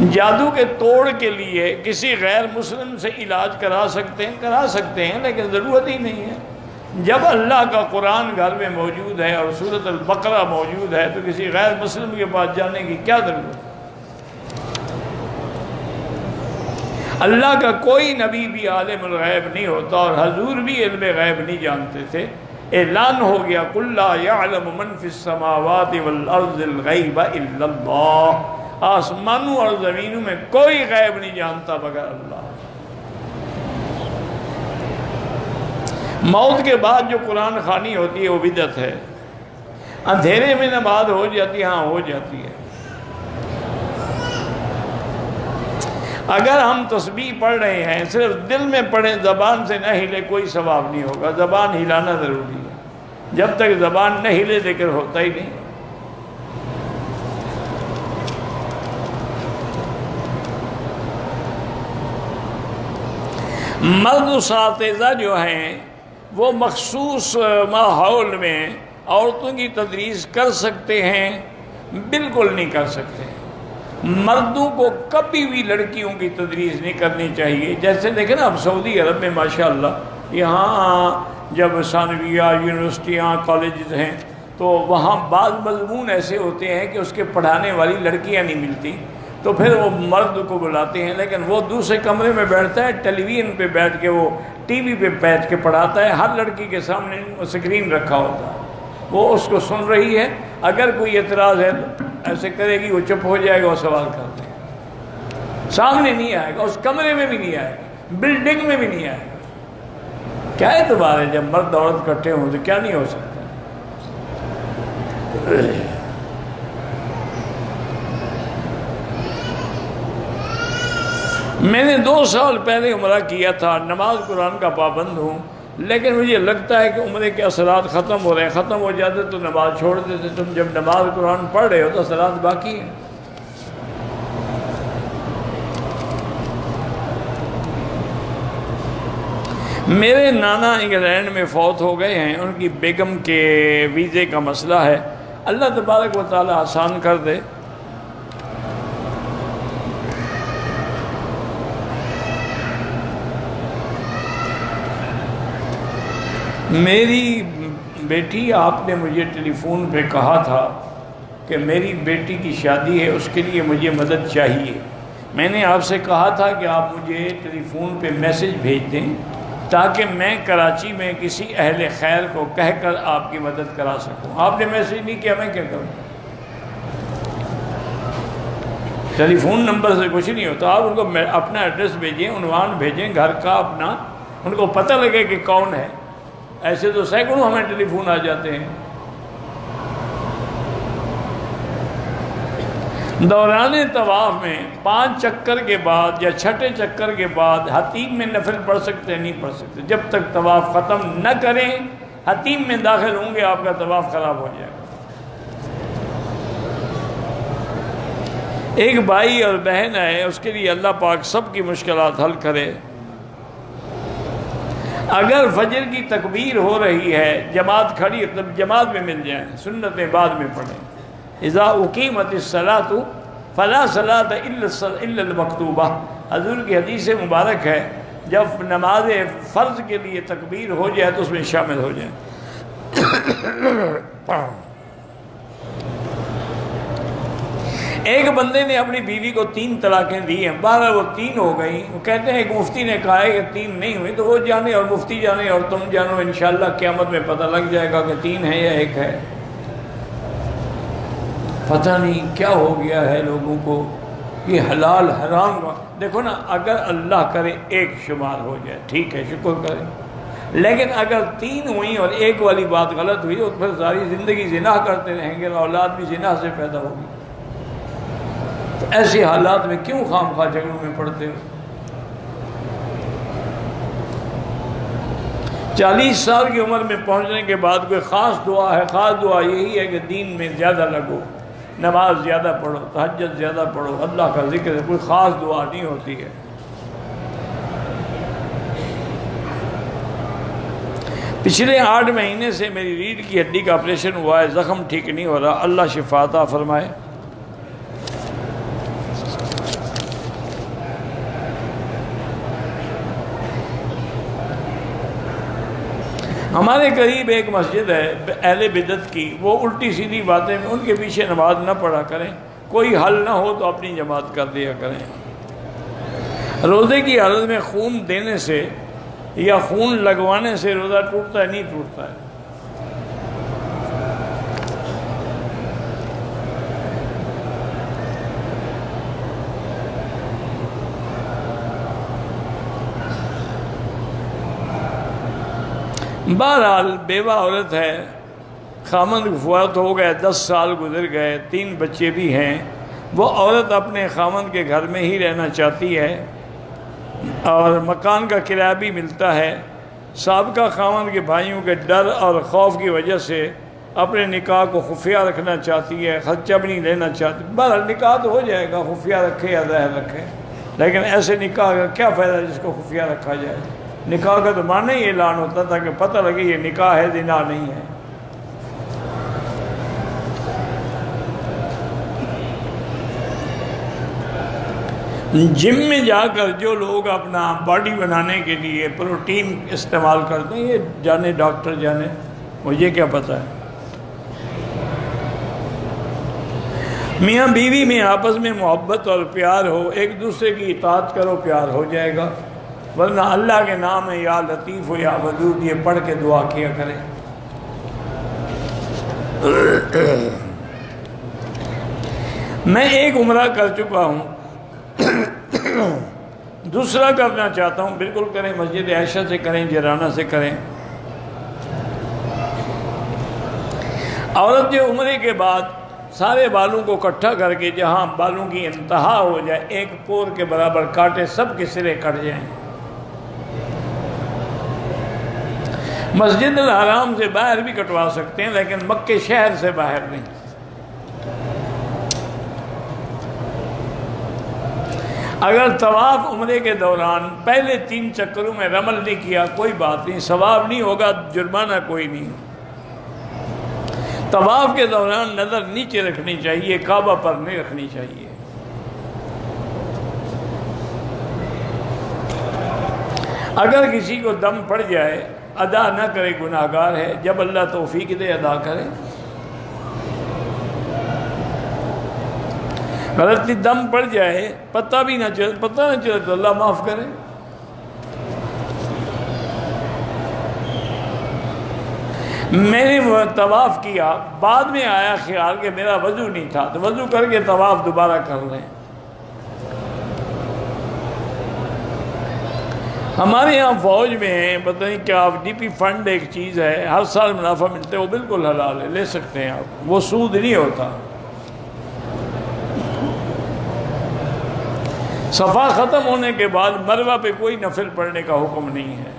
جادو کے توڑ کے لیے کسی غیر مسلم سے علاج کرا سکتے ہیں لیکن ضرورت ہی نہیں ہے۔ جب اللہ کا قرآن گھر میں موجود ہے اور سورۃ البقرہ موجود ہے تو کسی غیر مسلم کے پاس جانے کی کیا ضرورت ہے؟ اللہ کا کوئی نبی بھی عالم الغیب نہیں ہوتا اور حضور بھی علم غیب نہیں جانتے تھے۔ اعلان ہو گیا قُلْ لَا يَعْلَمُ مَنْ فِي السَّمَاوَاتِ وَالْأَرْضِ الْغَيْبَ إِلَّا اللَّهُ، آسمانوں اور زمینوں میں کوئی غیب نہیں جانتا مگر اللہ۔ موت کے بعد جو قرآن خوانی ہوتی ہے وہ بدعت ہے۔ اندھیرے میں نماز ہو جاتی ہے، ہاں ہو جاتی ہے۔ اگر ہم تسبیح پڑھ رہے ہیں صرف دل میں پڑھیں، زبان سے نہ ہلے، کوئی ثواب نہیں ہوگا۔ زبان ہلانا ضروری ہے، جب تک زبان نہ ہلے ذکر ہوتا ہی نہیں۔ مرد اساتذہ جو ہیں وہ مخصوص ماحول میں عورتوں کی تدریس کر سکتے ہیں؟ بالکل نہیں کر سکتے۔ مردوں کو کبھی بھی لڑکیوں کی تدریس نہیں کرنی چاہیے۔ جیسے دیکھیں نا اب سعودی عرب میں ماشاءاللہ یہاں جب ثانویہ، یونیورسٹیاں، کالجز ہیں تو وہاں بعض مضمون ایسے ہوتے ہیں کہ اس کے پڑھانے والی لڑکیاں نہیں ملتی، تو پھر وہ مرد کو بلاتے ہیں، لیکن وہ دوسرے کمرے میں بیٹھتا ہے، ٹیلی ویژن پہ بیٹھ کے، وہ ٹی وی پہ بیٹھ کے پڑھاتا ہے، ہر لڑکی کے سامنے اسکرین رکھا ہوتا ہے، وہ اس کو سن رہی ہے۔ اگر کوئی اعتراض ہے تو ایسے کرے گی، وہ چپ ہو جائے گا، وہ سوال کر دے گا، سامنے نہیں آئے گا، اس کمرے میں بھی نہیں آئے گا، بلڈنگ میں بھی نہیں آئے گا۔ کیا اعتبار ہے جب مرد عورت اکٹھے ہوں تو کیا نہیں ہو سکتا؟ میں نے 2 سال پہلے عمرہ کیا تھا، نماز قرآن کا پابند ہوں، لیکن مجھے لگتا ہے کہ عمرے کے اثرات ختم ہو رہے ہیں، ختم ہو جاتے تو نماز چھوڑ دیتے۔ تم جب نماز قرآن پڑھ رہے ہو تو اثرات باقی ہیں۔ میرے نانا انگلینڈ میں فوت ہو گئے ہیں، ان کی بیگم کے ویزے کا مسئلہ ہے، اللہ تبارک و تعالی آسان کر دے۔ میری بیٹی، آپ نے مجھے ٹیلی فون پہ کہا تھا کہ میری بیٹی کی شادی ہے، اس کے لیے مجھے مدد چاہیے۔ میں نے آپ سے کہا تھا کہ آپ مجھے ٹیلی فون پہ میسج بھیج دیں تاکہ میں کراچی میں کسی اہل خیر کو کہہ کر آپ کی مدد کرا سکوں۔ آپ نے میسج نہیں کیا، میں کیا کروں؟ ٹیلی فون نمبر سے کچھ نہیں ہوتا۔ آپ ان کو اپنا ایڈریس بھیجیں، عنوان بھیجیں گھر کا اپنا، ان کو پتہ لگے کہ کون ہے۔ ایسے تو سینکڑوں ہمیں ٹیلی فون آ جاتے ہیں۔ دوران طواف میں 5 چکر کے بعد یا 6 چکر کے بعد حتیم میں نفل پڑھ سکتے ہیں؟ نہیں پڑھ سکتے۔ جب تک طواف ختم نہ کریں، حتیم میں داخل ہوں گے آپ کا طواف خراب ہو جائے گا۔ ایک بھائی اور بہن ہے، اس کے لیے اللہ پاک سب کی مشکلات حل کرے۔ اگر فجر کی تکبیر ہو رہی ہے، جماعت کھڑی ہے، تب جماعت میں مل جائیں، سنتیں بعد میں پڑھیں۔ اذا اقیمت الصلاۃ فلا صلاۃ الا المکتوبہ، حضور کی حدیث مبارک ہے، جب نماز فرض کے لیے تکبیر ہو جائے تو اس میں شامل ہو جائیں۔ ایک بندے نے اپنی بیوی کو 3 طلاقیں دی ہیں، 12 وہ 3 ہو گئیں۔ وہ کہتے ہیں ایک مفتی نے کہا ہے کہ 3 نہیں ہوئی، تو وہ جانے اور مفتی جانے اور تم جانو، انشاءاللہ قیامت میں پتہ لگ جائے گا کہ 3 ہے یا 1 ہے۔ پتہ نہیں کیا ہو گیا ہے لوگوں کو، یہ حلال حرام کا دیکھو نا، اگر اللہ کرے 1 شمار ہو جائے ٹھیک ہے، شکر کریں، لیکن اگر 3 ہوئیں اور 1 والی بات غلط ہوئی تو پھر ساری زندگی زنا کرتے رہیں گے، اولاد بھی زنا سے پیدا ہوگی۔ تو ایسے حالات میں کیوں خام خواہ جھگڑوں میں پڑتے ہو؟ 40 سال کی عمر میں پہنچنے کے بعد کوئی خاص دعا ہے؟ خاص دعا یہی ہے کہ دین میں زیادہ لگو، نماز زیادہ پڑھو، تہجد زیادہ پڑھو، اللہ کا ذکر ہے، کوئی خاص دعا نہیں ہوتی ہے۔ پچھلے 8 مہینے سے میری ریڑھ کی ہڈی کا آپریشن ہوا ہے، زخم ٹھیک نہیں ہو رہا، اللہ شفا عطا فرمائے۔ ہمارے قریب ایک مسجد ہے اہل بدعت کی، وہ الٹی سیدھی باتیں، ان کے پیچھے نماز نہ پڑھا کریں، کوئی حل نہ ہو تو اپنی جماعت کر دیا کریں۔ روزے کی حالت میں خون دینے سے یا خون لگوانے سے روزہ ٹوٹتا ہے؟ نہیں ٹوٹتا ہے۔ بہرحال بیوہ عورت ہے، خامند فوت ہو گئے، 10 سال گزر گئے، 3 بچے بھی ہیں، وہ عورت اپنے خامند کے گھر میں ہی رہنا چاہتی ہے اور مکان کا کرایہ بھی ملتا ہے۔ سابقہ خامند کے بھائیوں کے ڈر اور خوف کی وجہ سے اپنے نکاح کو خفیہ رکھنا چاہتی ہے، خرچہ بھی نہیں لینا چاہتی۔ بہرحال نکاح تو ہو جائے گا، خفیہ رکھے یا ظاہر رکھے، لیکن ایسے نکاح کا کیا فائدہ جس کو خفیہ رکھا جائے؟ نکاح کا تو معنی ہی اعلان ہوتا تھا کہ پتہ لگے یہ نکاح ہے، زنا نہیں ہے۔ جم میں جا کر جو لوگ اپنا باڈی بنانے کے لیے پروٹین استعمال کرتے ہیں، یہ جانے ڈاکٹر جانے، مجھے کیا پتہ ہے۔ میاں بیوی میں آپس میں محبت اور پیار ہو، ایک دوسرے کی اطاعت کرو، پیار ہو جائے گا، ورنہ اللہ کے نام ہے یا لطیف ہو یا ودود، یہ پڑھ کے دعا کیا کریں۔ میں ایک عمرہ کر چکا ہوں، دوسرا کرنا چاہتا ہوں، بالکل کریں، مسجد عائشہ سے کریں، جیرانہ سے کریں۔ عورت جو عمرے کے بعد سارے بالوں کو اکٹھا کر کے جہاں بالوں کی انتہا ہو جائے، ایک پور کے برابر کاٹے، سب کے سرے کٹ جائیں، مسجد الحرام سے باہر بھی کٹوا سکتے ہیں لیکن مکے شہر سے باہر نہیں۔ اگر طواف عمرے کے دوران پہلے 3 چکروں میں رمل نہیں کیا، کوئی بات نہیں، ثواب نہیں ہوگا، جرمانہ کوئی نہیں۔ طواف کے دوران نظر نیچے رکھنی چاہیے، کعبہ پر نہیں رکھنی چاہیے۔ اگر کسی کو دم پڑ جائے، ادا نہ کرے، گناہگار ہے، جب اللہ توفیق دے ادا کرے۔ غلطی دم پڑ جائے، پتہ نہ چلے تو اللہ معاف کرے۔ میں نے وہ طواف کیا، بعد میں آیا خیال کہ میرا وضو نہیں تھا، تو وضو کر کے طواف دوبارہ کر لیں۔ ہمارے یہاں فوج میں ہیں، پتہ نہیں کیا ڈی پی فنڈ ایک چیز ہے، ہر سال منافع ملتا ہے، وہ بالکل حلال ہے، لے سکتے ہیں آپ، وہ سود نہیں ہوتا۔ صفا ختم ہونے کے بعد مروہ پہ کوئی نفل پڑھنے کا حکم نہیں ہے۔